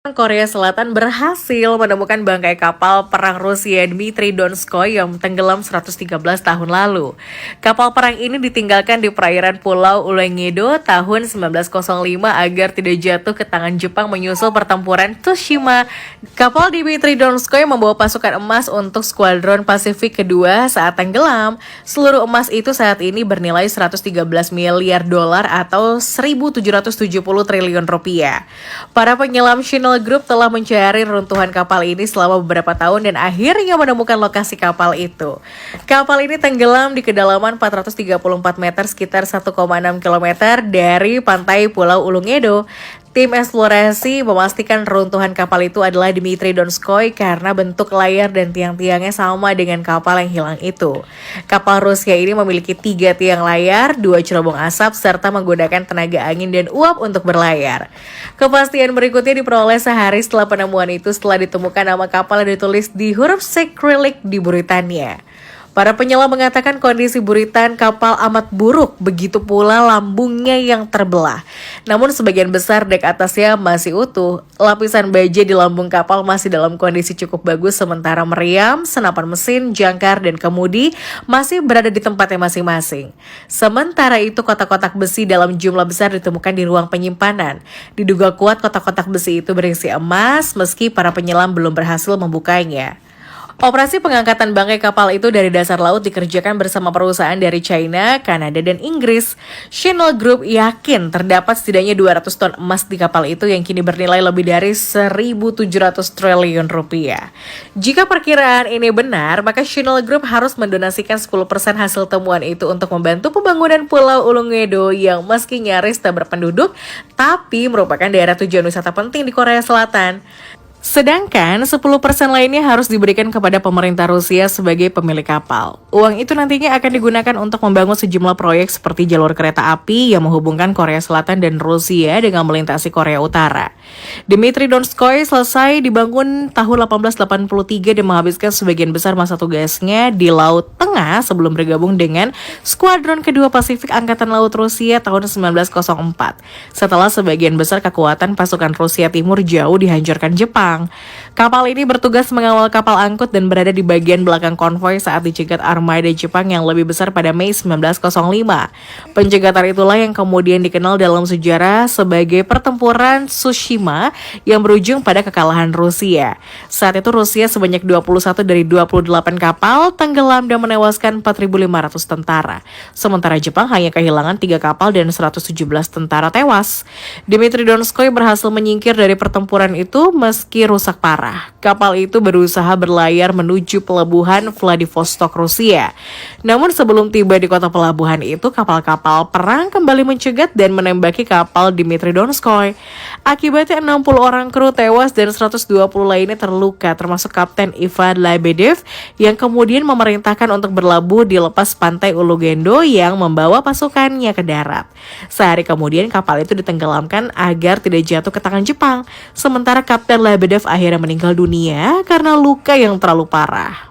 Korea Selatan berhasil menemukan bangkai kapal perang Rusia Dmitry Donskoy yang tenggelam 113 tahun lalu. Kapal perang ini ditinggalkan di perairan Pulau Ulengedo tahun 1905 agar tidak jatuh ke tangan Jepang menyusul pertempuran Tsushima. Kapal Dmitry Donskoy membawa pasukan emas untuk skuadron Pasifik kedua saat tenggelam. Seluruh emas itu saat ini bernilai 113 miliar dolar atau 1.770 triliun rupiah. Para penyelam Channel Group telah mencari runtuhan kapal ini selama beberapa tahun dan akhirnya menemukan lokasi kapal itu. Kapal ini tenggelam di kedalaman 434 meter sekitar 1,6 km dari pantai Pulau Ulengedo. Tim eksplorasi memastikan runtuhan kapal itu adalah Dmitry Donskoy karena bentuk layar dan tiang-tiangnya sama dengan kapal yang hilang itu. Kapal Rusia ini memiliki 3 tiang layar, 2 cerobong asap, serta menggunakan tenaga angin dan uap untuk berlayar. Kepastian berikutnya diperoleh sehari setelah penemuan itu setelah ditemukan nama kapal yang ditulis di huruf Cyrillic di buritannya. Para penyelam mengatakan kondisi buritan kapal amat buruk, begitu pula lambungnya yang terbelah. Namun sebagian besar dek atasnya masih utuh. Lapisan baja di lambung kapal masih dalam kondisi cukup bagus, sementara meriam, senapan mesin, jangkar, dan kemudi masih berada di tempatnya masing-masing. Sementara itu kotak-kotak besi dalam jumlah besar ditemukan di ruang penyimpanan. Diduga kuat kotak-kotak besi itu berisi emas, meski para penyelam belum berhasil membukanya. Operasi pengangkatan bangkai kapal itu dari dasar laut dikerjakan bersama perusahaan dari China, Kanada, dan Inggris. Channel Group yakin terdapat setidaknya 200 ton emas di kapal itu yang kini bernilai lebih dari 1.700 triliun rupiah. Jika perkiraan ini benar, maka Channel Group harus mendonasikan 10% hasil temuan itu untuk membantu pembangunan Pulau Ulengedo yang meski nyaris tak berpenduduk, tapi merupakan daerah tujuan wisata penting di Korea Selatan. Sedangkan 10% lainnya harus diberikan kepada pemerintah Rusia sebagai pemilik kapal. Uang itu nantinya akan digunakan untuk membangun sejumlah proyek seperti jalur kereta api yang menghubungkan Korea Selatan dan Rusia dengan melintasi Korea Utara. Dmitry Donskoy selesai dibangun tahun 1883 dan menghabiskan sebagian besar masa tugasnya di Laut Tengah sebelum bergabung dengan Skuadron Kedua Pasifik Angkatan Laut Rusia tahun 1904. Setelah sebagian besar kekuatan pasukan Rusia Timur jauh dihancurkan Jepang. Kapal ini bertugas mengawal kapal angkut dan berada di bagian belakang konvoi saat dicegat armada Jepang yang lebih besar pada Mei 1905. Pencegatan itulah yang kemudian dikenal dalam sejarah sebagai pertempuran Tsushima yang berujung pada kekalahan Rusia. Saat itu Rusia sebanyak 21 dari 28 kapal tenggelam dan menewaskan 4.500 tentara. Sementara Jepang hanya kehilangan 3 kapal dan 117 tentara tewas. Dmitry Donskoy berhasil menyingkir dari pertempuran itu meski rusak parah. Kapal itu berusaha berlayar menuju pelabuhan Vladivostok, Rusia. Namun sebelum tiba di kota pelabuhan itu, kapal-kapal perang kembali mencegat dan menembaki kapal Dmitry Donskoy. Akibatnya 60 orang kru tewas dan 120 lainnya terluka, termasuk Kapten Ivan Lebedev yang kemudian memerintahkan untuk berlabuh di lepas pantai Ulengedo yang membawa pasukannya ke darat. Sehari kemudian kapal itu ditenggelamkan agar tidak jatuh ke tangan Jepang. Sementara Kapten Lebedev akhirnya meninggal dunia karena luka yang terlalu parah.